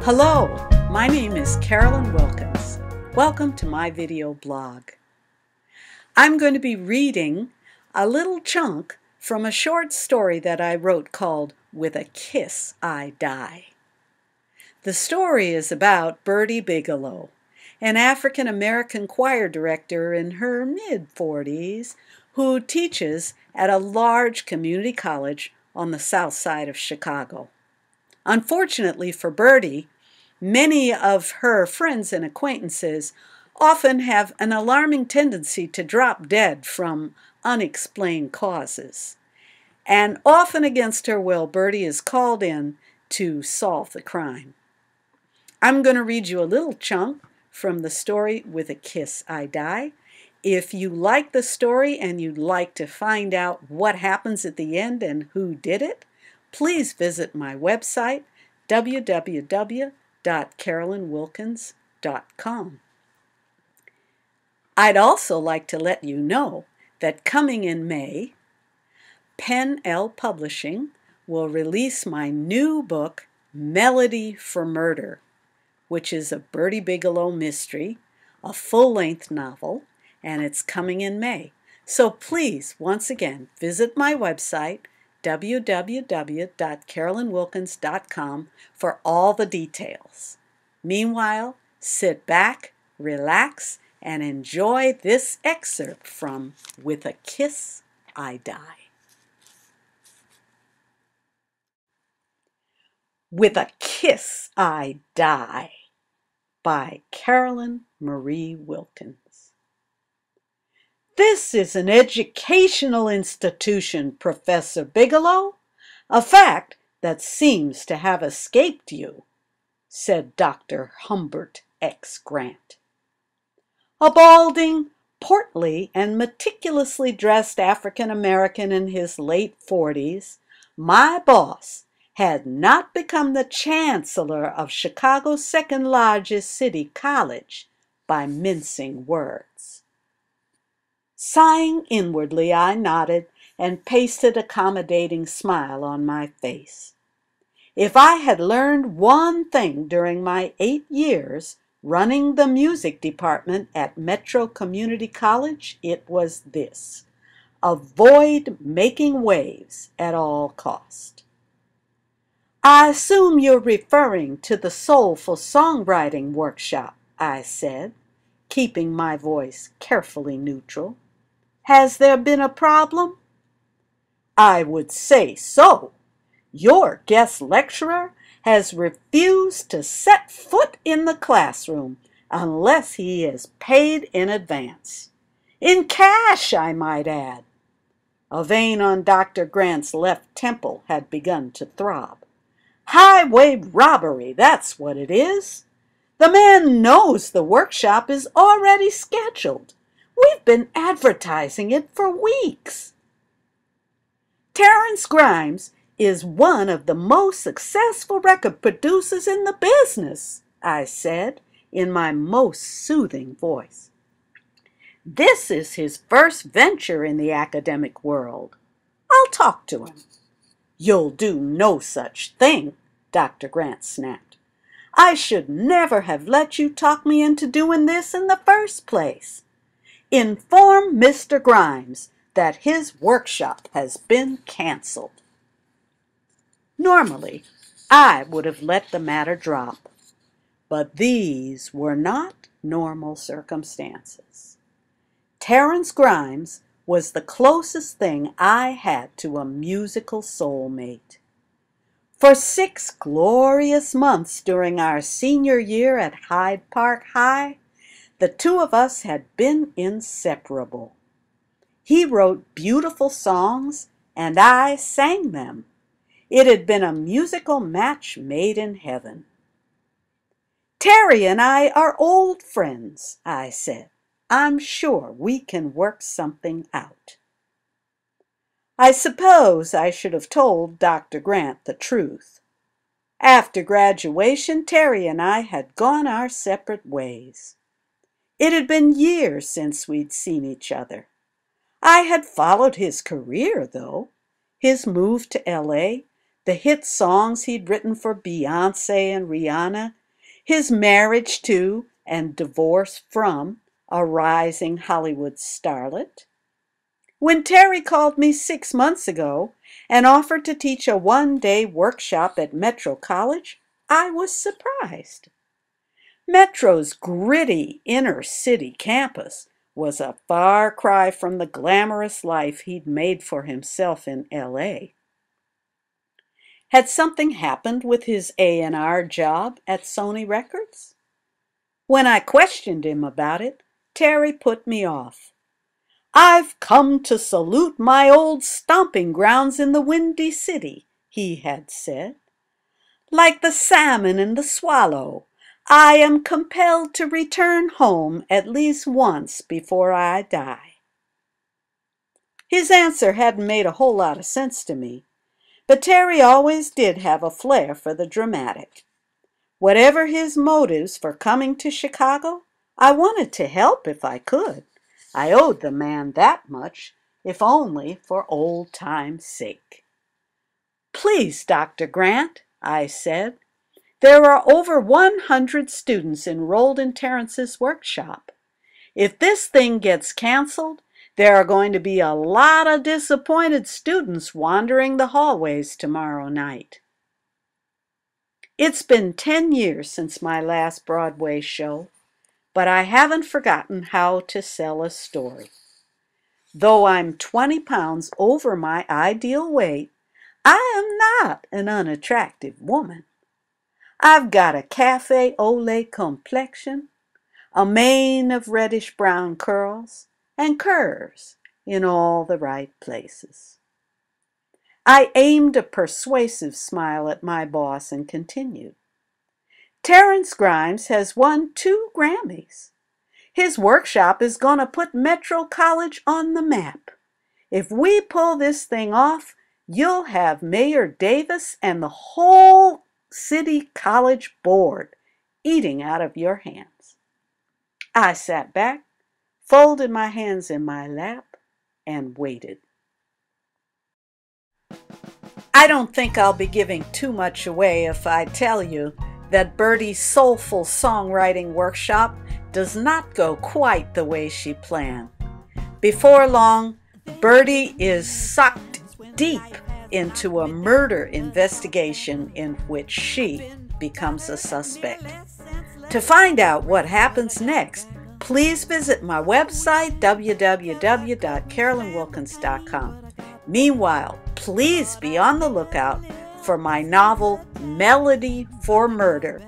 Hello, my name is Carolyn Wilkins. Welcome to my video blog. I'm going to be reading a little chunk from a short story that I wrote called With a Kiss I Die. The story is about Bertie Bigelow, an African-American choir director in her mid-40s who teaches at a large community college on the south side of Chicago. Unfortunately for Bertie, many of her friends and acquaintances often have an alarming tendency to drop dead from unexplained causes. And often against her will, Bertie is called in to solve the crime. I'm going to read you a little chunk from the story With a Kiss I Die. If you like the story and you'd like to find out what happens at the end and who did it, please visit my website, www.carolynwilkins.com. I'd also like to let you know that coming in May, Pen L Publishing will release my new book, Melody for Murder, which is a Bertie Bigelow mystery, a full-length novel, and it's coming in May. So please, once again, visit my website, www.carolynwilkins.com, for all the details. Meanwhile, sit back, relax, and enjoy this excerpt from With a Kiss I Die. With a Kiss I Die by Carolyn Marie Wilkins. This is an educational institution, Professor Bigelow, a fact that seems to have escaped you, said Dr. Humbert X. Grant. A balding, portly, and meticulously dressed African-American in his late 40s, my boss had not become the chancellor of Chicago's second largest city college by mincing words. Sighing inwardly, I nodded and pasted an accommodating smile on my face. If I had learned one thing during my 8 years running the music department at Metro Community College, it was this: avoid making waves at all cost. I assume you're referring to the Soulful Songwriting Workshop, I said, keeping my voice carefully neutral. Has there been a problem? I would say so. Your guest lecturer has refused to set foot in the classroom unless he is paid in advance. In cash, I might add. A vein on Dr. Grant's left temple had begun to throb. Highway robbery, that's what it is. The man knows the workshop is already scheduled. We've been advertising it for weeks. Terrence Grimes is one of the most successful record producers in the business, I said in my most soothing voice. This is his first venture in the academic world. I'll talk to him. You'll do no such thing, Dr. Grant snapped. I should never have let you talk me into doing this in the first place. Inform Mr. Grimes that his workshop has been canceled. Normally, I would have let the matter drop, but these were not normal circumstances. Terrence Grimes was the closest thing I had to a musical soulmate. For 6 glorious months during our senior year at Hyde Park High, the two of us had been inseparable. He wrote beautiful songs, and I sang them. It had been a musical match made in heaven. Terry and I are old friends, I said. I'm sure we can work something out. I suppose I should have told Dr. Grant the truth. After graduation, Terry and I had gone our separate ways. It had been years since we'd seen each other. I had followed his career, though. His move to L.A., the hit songs he'd written for Beyonce and Rihanna, his marriage to and divorce from a rising Hollywood starlet. When Terry called me 6 months ago and offered to teach a one-day workshop at Metro College, I was surprised. Metro's gritty inner-city campus was a far cry from the glamorous life he'd made for himself in L.A. Had something happened with his A&R job at Sony Records? When I questioned him about it, Terry put me off. "I've come to salute my old stomping grounds in the Windy City," he had said. "Like the salmon and the swallow, I am compelled to return home at least once before I die." His answer hadn't made a whole lot of sense to me, but Terry always did have a flair for the dramatic. Whatever his motives for coming to Chicago, I wanted to help if I could. I owed the man that much, if only for old time's sake. "Please, Dr. Grant," I said, "there are over 100 students enrolled in Terrence's workshop. If this thing gets canceled, there are going to be a lot of disappointed students wandering the hallways tomorrow night." It's been 10 years since my last Broadway show, but I haven't forgotten how to sell a story. Though I'm 20 pounds over my ideal weight, I am not an unattractive woman. I've got a cafe au lait complexion, a mane of reddish-brown curls, and curves in all the right places. I aimed a persuasive smile at my boss and continued. "Terrence Grimes has won 2 Grammys. His workshop is going to put Metro College on the map. If we pull this thing off, you'll have Mayor Davis and the whole city college board eating out of your hands." I sat back, folded my hands in my lap, and waited. I don't think I'll be giving too much away if I tell you that Bertie's Soulful Songwriting Workshop does not go quite the way she planned. Before long, Bertie is sucked deep into a murder investigation in which she becomes a suspect. To find out what happens next, please visit my website, www.carolynwilkins.com. Meanwhile, please be on the lookout for my novel, Melody for Murder.